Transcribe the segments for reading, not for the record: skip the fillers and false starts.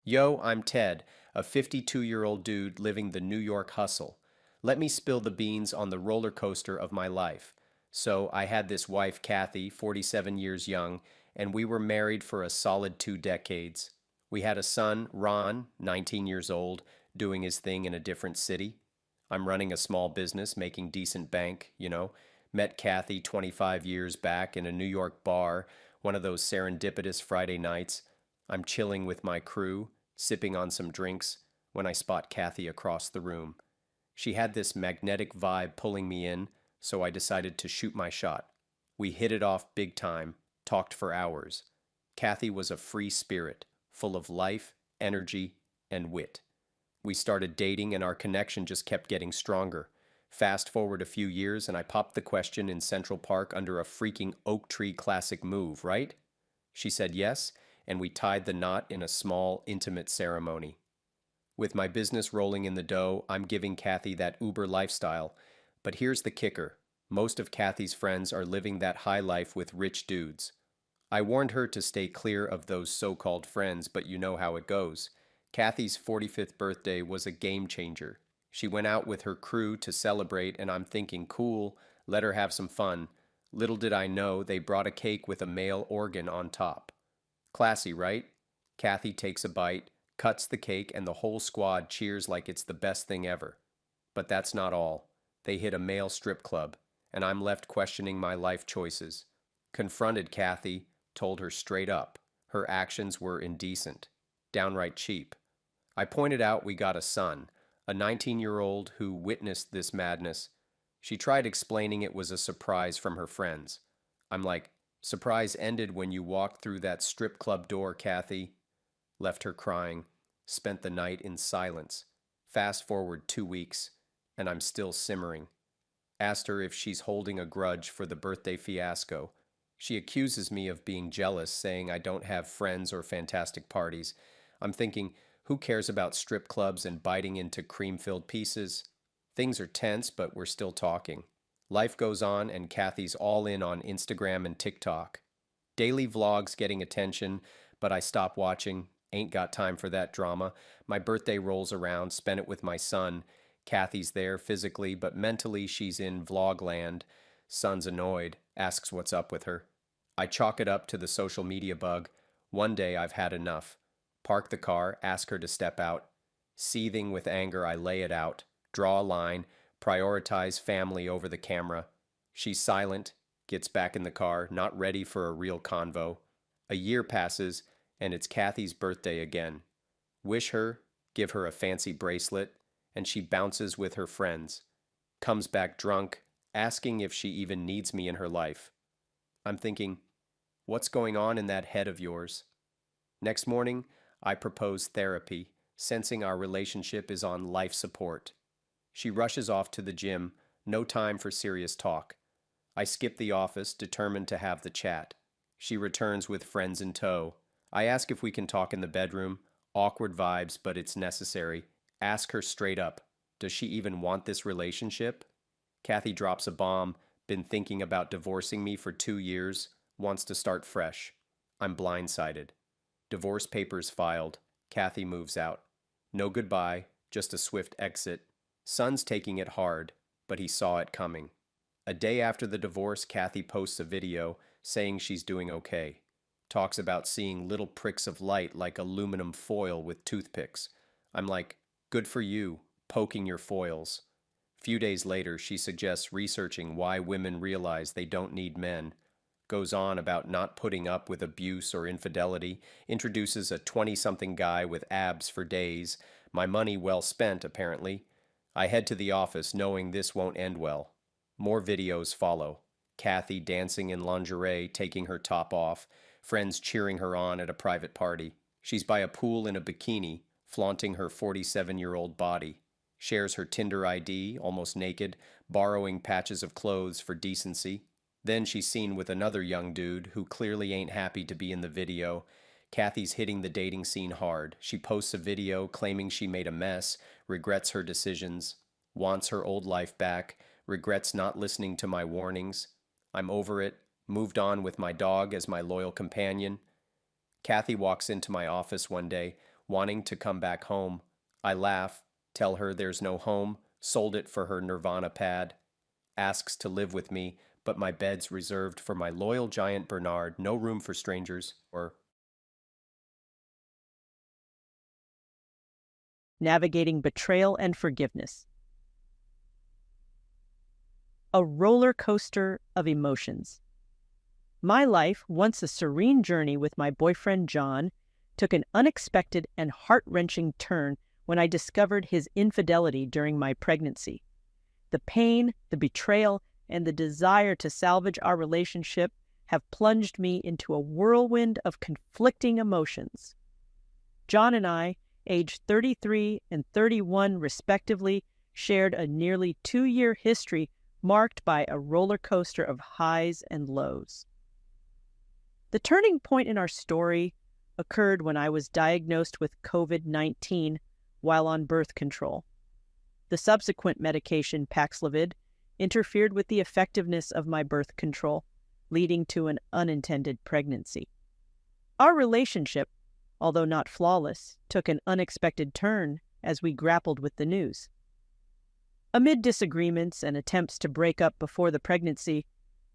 Yo, I'm Ted, a 52-year-old dude living the New York hustle. Let me spill the beans on the roller coaster of my life. So, I had this wife, Kathy, 47 years young, and we were married for a solid 2 decades. We had a son, Ron, 19 years old, doing his thing in a different city. I'm running a small business, making decent bank. Met Kathy 25 years back in a New York bar, one of those serendipitous Friday nights. I'm chilling with my crew, sipping on some drinks, when I spot Kathy across the room. She had this magnetic vibe pulling me in, so I decided to shoot my shot. We hit it off big time, talked for hours. Kathy was a free spirit, full of life, energy, and wit. We started dating, and our connection just kept getting stronger. Fast forward a few years, and I popped the question in Central Park under a freaking oak tree classic move, right? She said yes, and we tied the knot in a small, intimate ceremony. With my business rolling in the dough, I'm giving Kathy that Uber lifestyle. But here's the kicker. Most of Kathy's friends are living that high life with rich dudes. I warned her to stay clear of those so-called friends, but you know how it goes. Kathy's 45th birthday was a game changer. She went out with her crew to celebrate, and I'm thinking, cool, let her have some fun. Little did I know they brought a cake with a male organ on top. Classy, right? Kathy takes a bite, cuts the cake, and the whole squad cheers like it's the best thing ever. But that's not all. They hit a male strip club, and I'm left questioning my life choices. Confronted Kathy, told her straight up. Her actions were indecent, downright cheap. I pointed out we got a son, a 19-year-old who witnessed this madness. She tried explaining it was a surprise from her friends. I'm like, surprise ended when you walked through that strip club door, Kathy. Left her crying. Spent the night in silence. Fast forward 2 weeks, and I'm still simmering. Asked her if she's holding a grudge for the birthday fiasco. She accuses me of being jealous, saying I don't have friends or fantastic parties. I'm thinking, who cares about strip clubs and biting into cream-filled pieces? Things are tense, but we're still talking. Life goes on, and Kathy's all in on Instagram and TikTok. Daily vlogs getting attention, but I stop watching. Ain't got time for that drama. My birthday rolls around, spend it with my son. Kathy's there physically, but mentally she's in vlogland. Son's annoyed, asks what's up with her. I chalk it up to the social media bug. One day I've had enough. Park the car, ask her to step out. Seething with anger, I lay it out, draw a line, prioritize family over the camera. She's silent, gets back in the car, not ready for a real convo. A year passes, and it's Kathy's birthday again. Wish her, give her a fancy bracelet, and she bounces with her friends. Comes back drunk, asking if she even needs me in her life. I'm thinking, what's going on in that head of yours? Next morning, I propose therapy, sensing our relationship is on life support. She rushes off to the gym, no time for serious talk. I skip the office, determined to have the chat. She returns with friends in tow. I ask if we can talk in the bedroom. Awkward vibes, but it's necessary. Ask her straight up. Does she even want this relationship? Kathy drops a bomb. Been thinking about divorcing me for 2 years. Wants to start fresh. I'm blindsided. Divorce papers filed. Kathy moves out. No goodbye, just a swift exit. Son's taking it hard, but he saw it coming. A day after the divorce, Kathy posts a video saying she's doing okay. Talks about seeing little pricks of light like aluminum foil with toothpicks. I'm like, good for you, poking your foils. Few days later, she suggests researching why women realize they don't need men. Goes on about not putting up with abuse or infidelity, introduces a 20-something guy with abs for days. My money well spent, apparently. I head to the office knowing this won't end well. More videos follow. Kathy dancing in lingerie, taking her top off. Friends cheering her on at a private party. She's by a pool in a bikini, flaunting her 47-year-old body. Shares her Tinder ID, almost naked, borrowing patches of clothes for decency. Then she's seen with another young dude who clearly ain't happy to be in the video. Kathy's hitting the dating scene hard. She posts a video claiming she made a mess, regrets her decisions, wants her old life back, regrets not listening to my warnings. I'm over it, moved on with my dog as my loyal companion. Kathy walks into my office one day, wanting to come back home. I laugh, tell her there's no home, sold it for her Nirvana pad, asks to live with me, but my bed's reserved for my loyal giant Bernard, no room for strangers, or Navigating betrayal and forgiveness. A roller coaster of emotions. My life, once a serene journey with my boyfriend John, took an unexpected and heart-wrenching turn when I discovered his infidelity during my pregnancy. The pain, the betrayal, and the desire to salvage our relationship have plunged me into a whirlwind of conflicting emotions. John and I, aged 33 and 31 respectively, shared a nearly 2-year history marked by a roller coaster of highs and lows. The turning point in our story occurred when I was diagnosed with COVID-19 while on birth control. The subsequent medication, Paxlovid, interfered with the effectiveness of my birth control, leading to an unintended pregnancy. Our relationship, although not flawless, took an unexpected turn as we grappled with the news. Amid disagreements and attempts to break up before the pregnancy,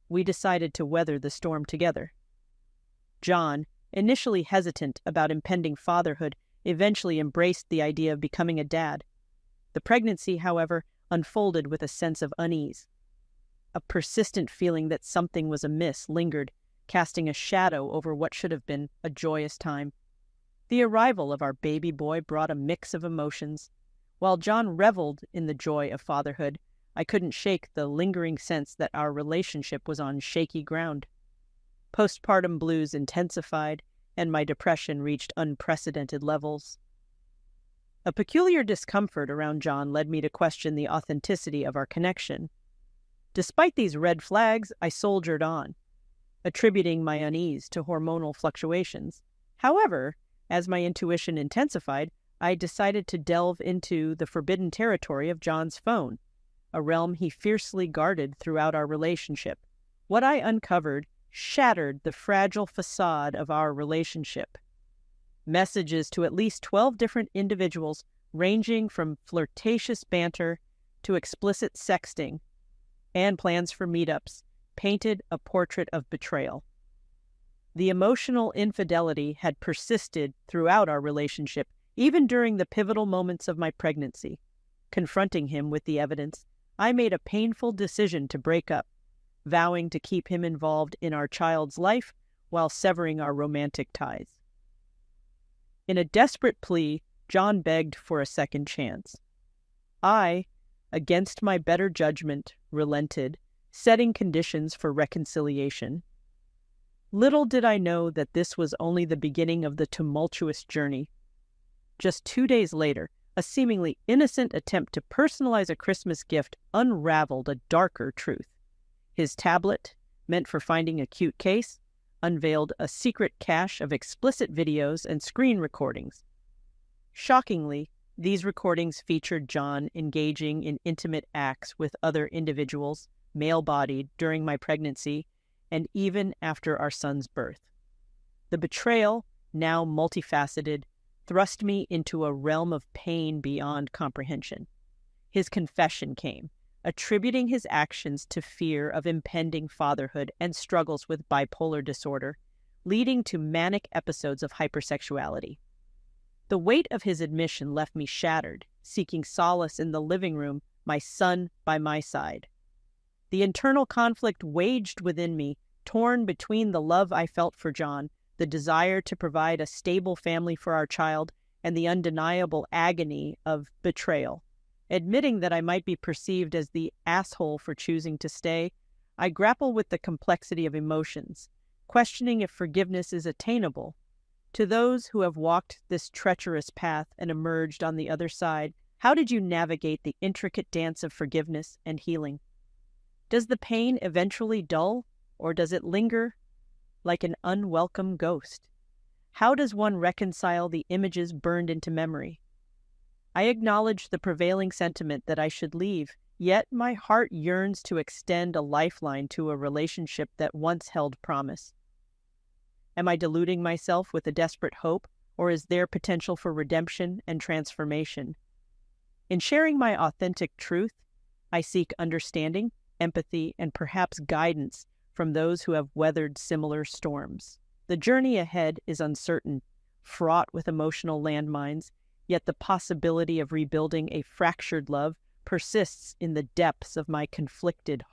we decided to weather the storm together. John, initially hesitant about impending fatherhood, eventually embraced the idea of becoming a dad. The pregnancy, however, unfolded with a sense of unease. A persistent feeling that something was amiss lingered, casting a shadow over what should have been a joyous time. The arrival of our baby boy brought a mix of emotions. While John reveled in the joy of fatherhood, I couldn't shake the lingering sense that our relationship was on shaky ground. Postpartum blues intensified, and my depression reached unprecedented levels. A peculiar discomfort around John led me to question the authenticity of our connection. Despite these red flags, I soldiered on, attributing my unease to hormonal fluctuations. However, as my intuition intensified, I decided to delve into the forbidden territory of John's phone, a realm he fiercely guarded throughout our relationship. What I uncovered shattered the fragile facade of our relationship. Messages to at least 12 different individuals, ranging from flirtatious banter to explicit sexting, and plans for meetups, painted a portrait of betrayal. The emotional infidelity had persisted throughout our relationship, even during the pivotal moments of my pregnancy. Confronting him with the evidence, I made a painful decision to break up, vowing to keep him involved in our child's life while severing our romantic ties. In a desperate plea, John begged for a second chance. I, against my better judgment, relented, setting conditions for reconciliation. Little did I know that this was only the beginning of the tumultuous journey. Just 2 days later, a seemingly innocent attempt to personalize a Christmas gift unraveled a darker truth. His tablet, meant for finding a cute case, unveiled a secret cache of explicit videos and screen recordings. Shockingly, these recordings featured John engaging in intimate acts with other individuals, male-bodied, during my pregnancy and even after our son's birth. The betrayal, now multifaceted, thrust me into a realm of pain beyond comprehension. His confession came, attributing his actions to fear of impending fatherhood and struggles with bipolar disorder, leading to manic episodes of hypersexuality. The weight of his admission left me shattered, seeking solace in the living room, my son by my side. The internal conflict waged within me, torn between the love I felt for John, the desire to provide a stable family for our child, and the undeniable agony of betrayal. Admitting that I might be perceived as the asshole for choosing to stay, I grapple with the complexity of emotions, questioning if forgiveness is attainable. To those who have walked this treacherous path and emerged on the other side, how did you navigate the intricate dance of forgiveness and healing? Does the pain eventually dull, or does it linger like an unwelcome ghost? How does one reconcile the images burned into memory? I acknowledge the prevailing sentiment that I should leave, yet my heart yearns to extend a lifeline to a relationship that once held promise. Am I deluding myself with a desperate hope, or is there potential for redemption and transformation? In sharing my authentic truth, I seek understanding, empathy, and perhaps guidance from those who have weathered similar storms. The journey ahead is uncertain, fraught with emotional landmines, yet the possibility of rebuilding a fractured love persists in the depths of my conflicted